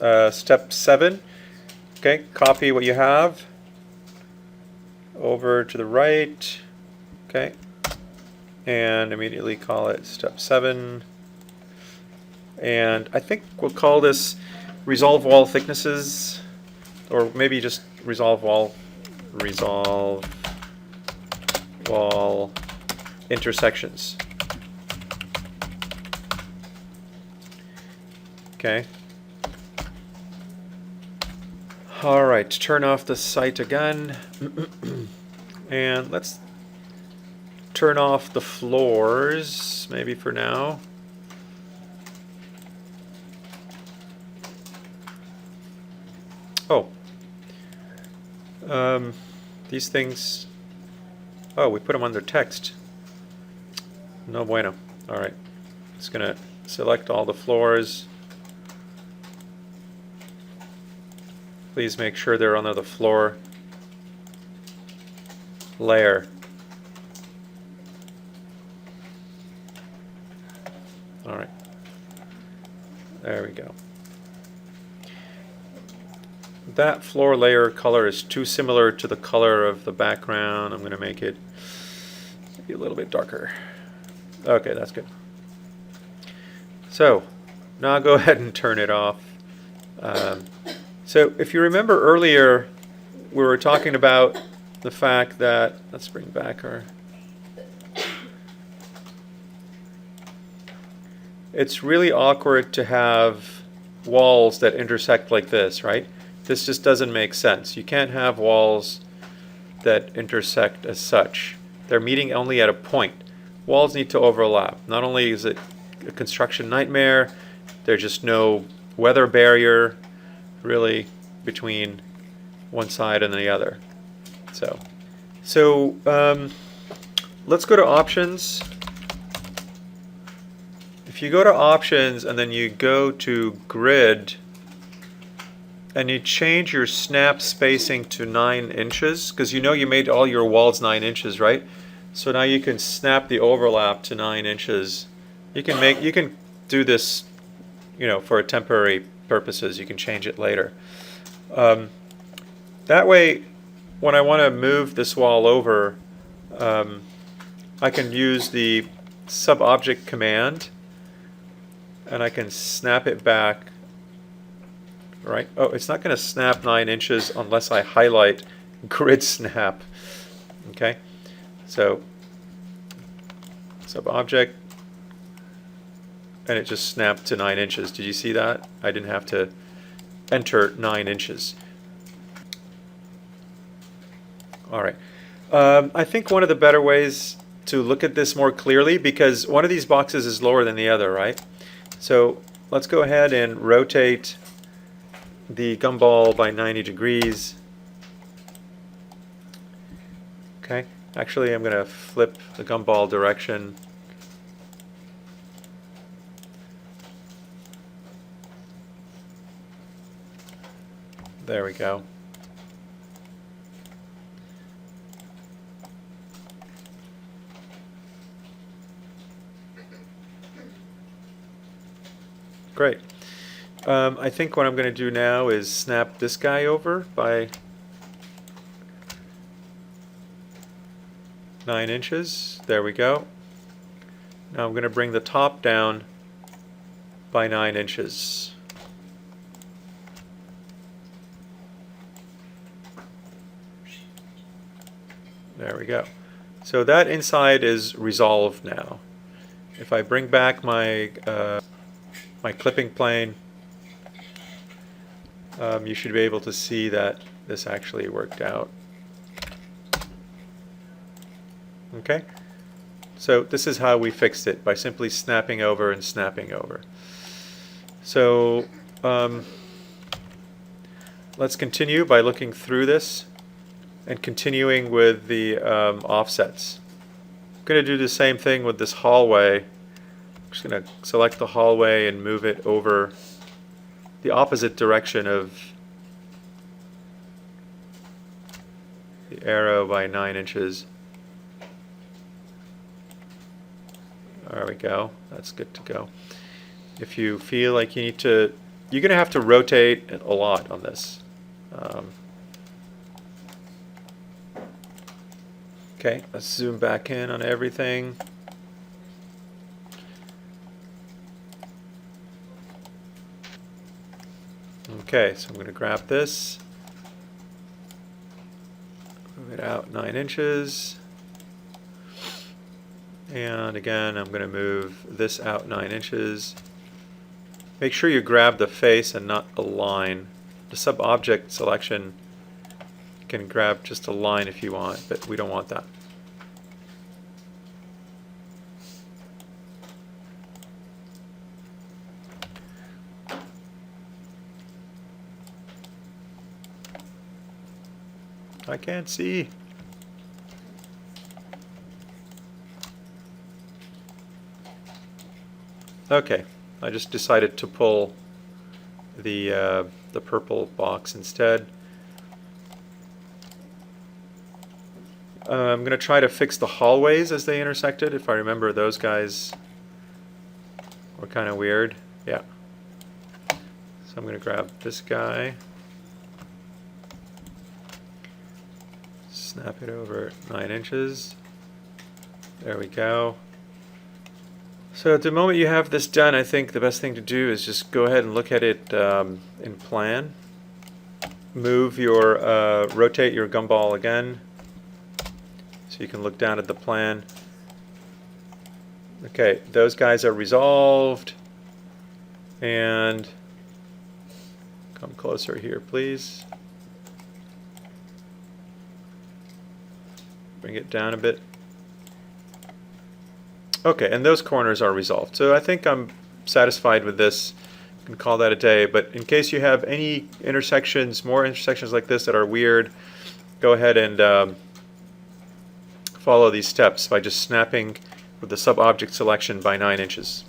Step 7. Okay, copy what you have over to the right. Okay, and immediately call it step 7. And I think we'll call this resolve wall thicknesses, or maybe just resolve wall intersections. Okay. All right, turn off the site again. And let's turn off the floors, maybe for now. Oh. These things, oh, we put them under text. No bueno. All right. Just going to select all the floors. Please make sure they're under the floor layer. All right. There we go. That floor layer color is too similar to the color of the background. I'm going to make it maybe a little bit darker. Okay, that's good. So now I'll go ahead and turn it off. So if you remember earlier, we were talking about the fact that, let's bring back our, it's really awkward to have walls that intersect like this, right? This just doesn't make sense. You can't have walls that intersect as such. They're meeting only at a point. Walls need to overlap. Not only is it a construction nightmare, there's just no weather barrier really between one side and the other. So let's go to options. If you go to options and then you go to grid and you change your snap spacing to 9 inches, because you know you made all your walls 9 inches, right? So now you can snap the overlap to 9 inches. You can do this, for temporary purposes. You can change it later. That way, when I want to move this wall over, I can use the subobject command, and I can snap it back. Right? Oh, it's not going to snap 9 inches unless I highlight grid snap. Okay, so subobject, and it just snapped to 9 inches. Did you see that? I didn't have to enter 9 inches. All right. I think one of the better ways to look at this more clearly, because one of these boxes is lower than the other, right? So let's go ahead and rotate the gumball by 90 degrees. Okay, actually I'm going to flip the gumball direction. There we go. Great. I think what I'm going to do now is snap this guy over by 9 inches. There we go. Now I'm going to bring the top down by 9 inches. There we go. So that inside is resolved now. If I bring back my my clipping plane, you should be able to see that this actually worked out. Okay, so this is how we fixed it, by simply snapping over and snapping over. So let's continue by looking through this and continuing with the offsets. I'm going to do the same thing with this hallway. I'm just going to select the hallway and move it over the opposite direction of the arrow by 9 inches. There we go. That's good to go. If you feel like you need to you're going to have to rotate a lot on this. Okay, let's zoom back in on everything. Okay, so I'm going to grab this, move it out 9 inches, and again I'm going to move this out 9 inches. Make sure you grab the face and not a line. The sub-object selection, you can grab just a line if you want, but we don't want that. I can't see. Okay, I just decided to pull the purple box instead. I'm going to try to fix the hallways as they intersected. If I remember, those guys were kind of weird. Yeah. So I'm going to grab this guy, snap it over 9 inches. There we go. So at the moment you have this done, I think the best thing to do is just go ahead and look at it in plan. Move your, rotate your gumball again, so you can look down at the plan. Okay, those guys are resolved. And come closer here, please. Bring it down a bit. Okay, and those corners are resolved. So I think I'm satisfied with this. You can call that a day. But in case you have any intersections, more intersections like this that are weird, go ahead and follow these steps by just snapping with the sub-object selection by 9 inches.